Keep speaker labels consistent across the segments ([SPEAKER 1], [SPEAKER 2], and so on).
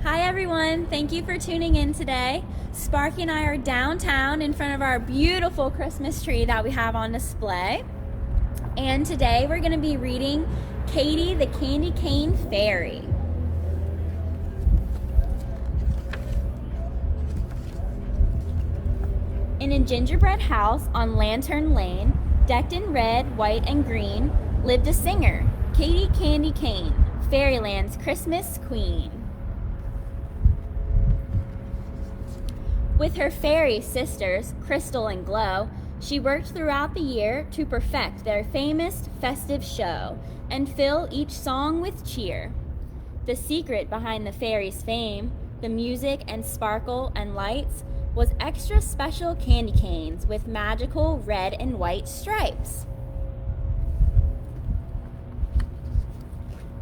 [SPEAKER 1] Hi everyone, thank you for tuning in today. Sparky and I are downtown in front of our beautiful Christmas tree that we have on display. And today we're going to be reading Katie the Candy Cane Fairy. In a gingerbread house on Lantern Lane, decked in red, white, and green, lived a singer, Katie Candy Cane, Fairyland's Christmas queen. With her fairy sisters, Crystal and Glow, she worked throughout the year to perfect their famous festive show and fill each song with cheer. The secret behind the fairies' fame, the music and sparkle and lights, was extra special candy canes with magical red and white stripes.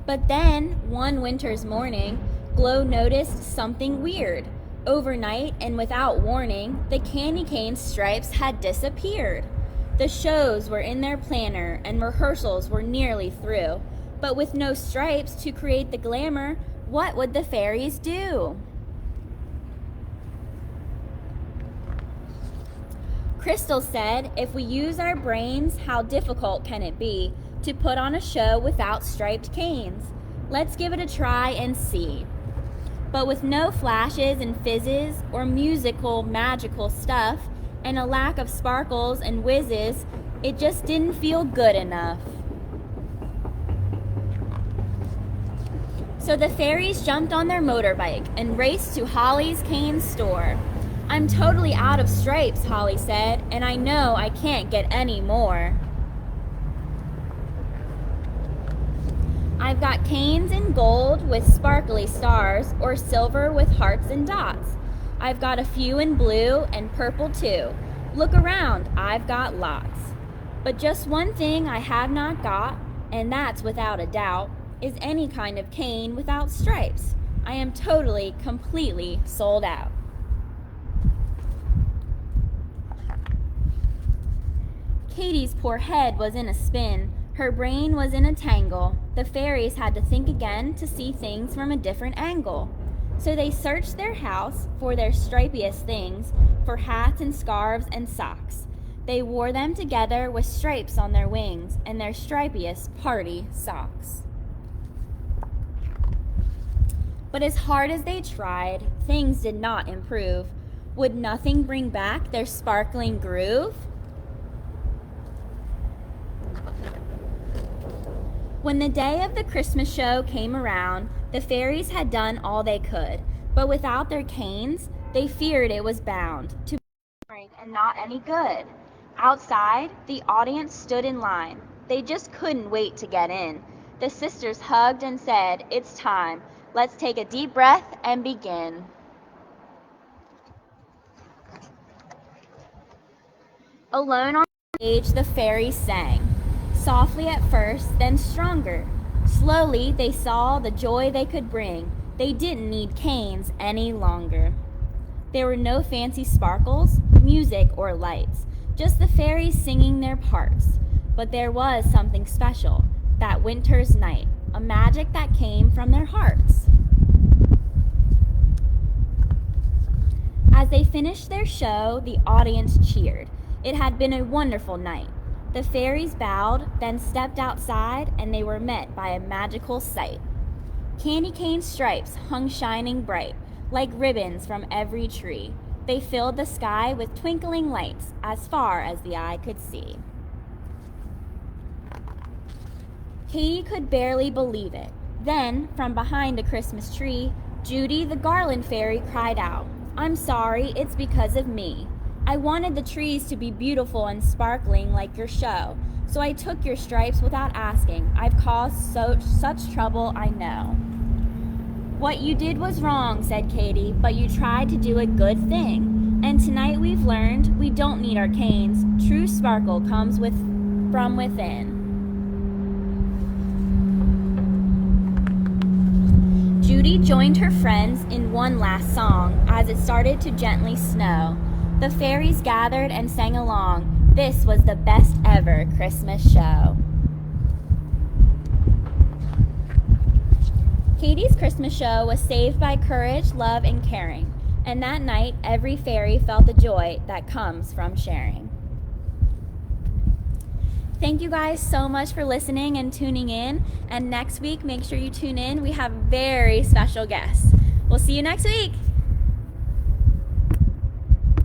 [SPEAKER 1] But then, one winter's morning, Glow noticed something weird. Overnight and without warning, the candy cane stripes had disappeared. The shows were in their planner and rehearsals were nearly through. But with no stripes to create the glamour, what would the fairies do? Crystal said, if we use our brains, how difficult can it be to put on a show without striped canes? Let's give it a try and see. But with no flashes and fizzes or musical magical stuff and a lack of sparkles and whizzes, it just didn't feel good enough. So the fairies jumped on their motorbike and raced to Holly's cane store. I'm totally out of stripes, Holly said, and I know I can't get any more. I've got canes in gold with sparkly stars or silver with hearts and dots. I've got a few in blue and purple too. Look around, I've got lots. But just one thing I have not got, and that's without a doubt, is any kind of cane without stripes. I am totally, completely sold out. Katie's poor head was in a spin. Her brain was in a tangle. The fairies had to think again to see things from a different angle. So they searched their house for their stripiest things, for hats and scarves and socks. They wore them together with stripes on their wings and their stripiest party socks. But as hard as they tried, things did not improve. Would nothing bring back their sparkling groove? When the day of the Christmas show came around, the fairies had done all they could, but without their canes, they feared it was bound to be boring and not any good. Outside, the audience stood in line. They just couldn't wait to get in. The sisters hugged and said, "It's time. Let's take a deep breath and begin." Alone on stage, the fairies sang. Softly at first, then stronger. Slowly, they saw the joy they could bring. They didn't need canes any longer. There were no fancy sparkles, music, or lights, just the fairies singing their parts. But there was something special, that winter's night, a magic that came from their hearts. As they finished their show, the audience cheered. It had been a wonderful night. The fairies bowed, then stepped outside, and they were met by a magical sight. Candy cane stripes hung shining bright, like ribbons from every tree. They filled the sky with twinkling lights as far as the eye could see. Katie could barely believe it. Then, from behind a Christmas tree, Judy the garland fairy cried out, "I'm sorry, it's because of me. I wanted the trees to be beautiful and sparkling like your show, so I took your stripes without asking. I've caused such trouble, I know." "What you did was wrong," said Katie, "but you tried to do a good thing. And tonight we've learned we don't need our canes. True sparkle comes from within." Judy joined her friends in one last song as it started to gently snow. The fairies gathered and sang along. This was the best ever Christmas show. Katie's Christmas show was saved by courage, love, and caring. And that night, every fairy felt the joy that comes from sharing. Thank you guys so much for listening and tuning in. And next week, make sure you tune in. We have very special guests. We'll see you next week.